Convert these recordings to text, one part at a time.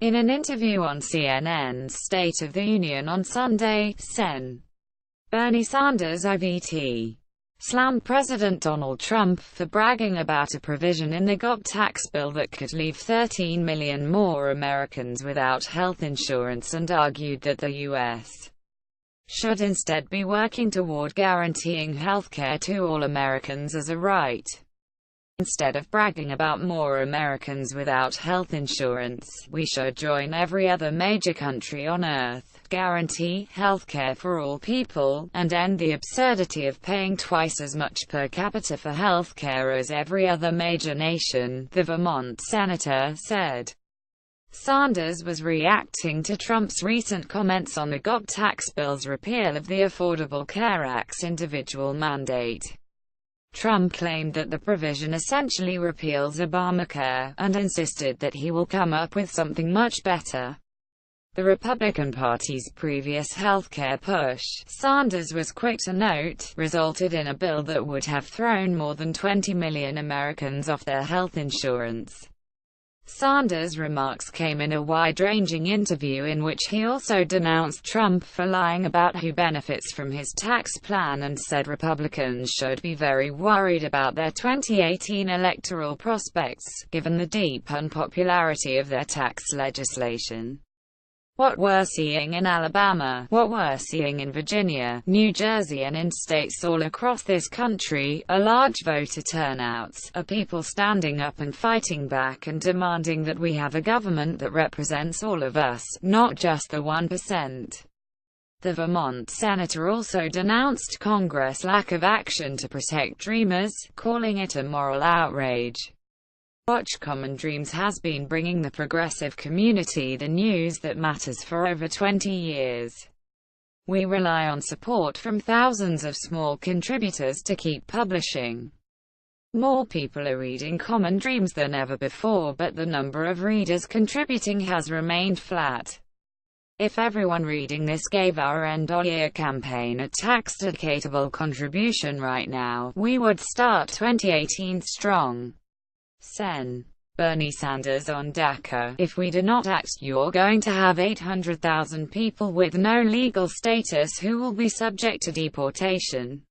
In an interview on CNN's State of the Union on Sunday, Bernie Sanders IVT slammed President Donald Trump for bragging about a provision in the GOP tax bill that could leave 13 million more Americans without health insurance and argued that the U.S. should instead be working toward guaranteeing health care to all Americans as a right. Instead of bragging about more Americans without health insurance, we should join every other major country on Earth, guarantee health care for all people, and end the absurdity of paying twice as much per capita for health care as every other major nation, the Vermont senator said. Sanders was reacting to Trump's recent comments on the GOP tax bill's repeal of the Affordable Care Act's individual mandate. Trump claimed that the provision essentially repeals Obamacare, and insisted that he will come up with something much better. The Republican Party's previous healthcare push, Sanders was quick to note, resulted in a bill that would have thrown more than 20 million Americans off their health insurance. Sanders' remarks came in a wide-ranging interview in which he also denounced Trump for lying about who benefits from his tax plan and said Republicans should be very worried about their 2018 electoral prospects, given the deep unpopularity of their tax legislation. What we're seeing in Alabama, what we're seeing in Virginia, New Jersey and in states all across this country, are large voter turnouts, are people standing up and fighting back and demanding that we have a government that represents all of us, not just the 1%. The Vermont senator also denounced Congress' lack of action to protect Dreamers, calling it a moral outrage. Watch Common Dreams has been bringing the progressive community the news that matters for over 20 years. We rely on support from thousands of small contributors to keep publishing. More people are reading Common Dreams than ever before, but the number of readers contributing has remained flat. If everyone reading this gave our end-of-year campaign a tax-deductible contribution right now, we would start 2018 strong. Bernie Sanders on DACA. If we do not act, you're going to have 800,000 people with no legal status who will be subject to deportation,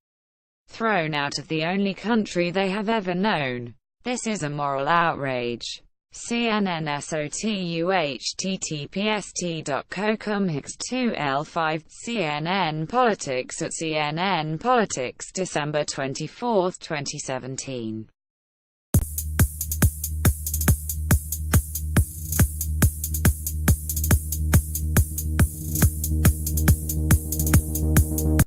thrown out of the only country they have ever known. This is a moral outrage. CNN SOTU https://t.co/2L5 CNN Politics at CNN Politics December 24, 2017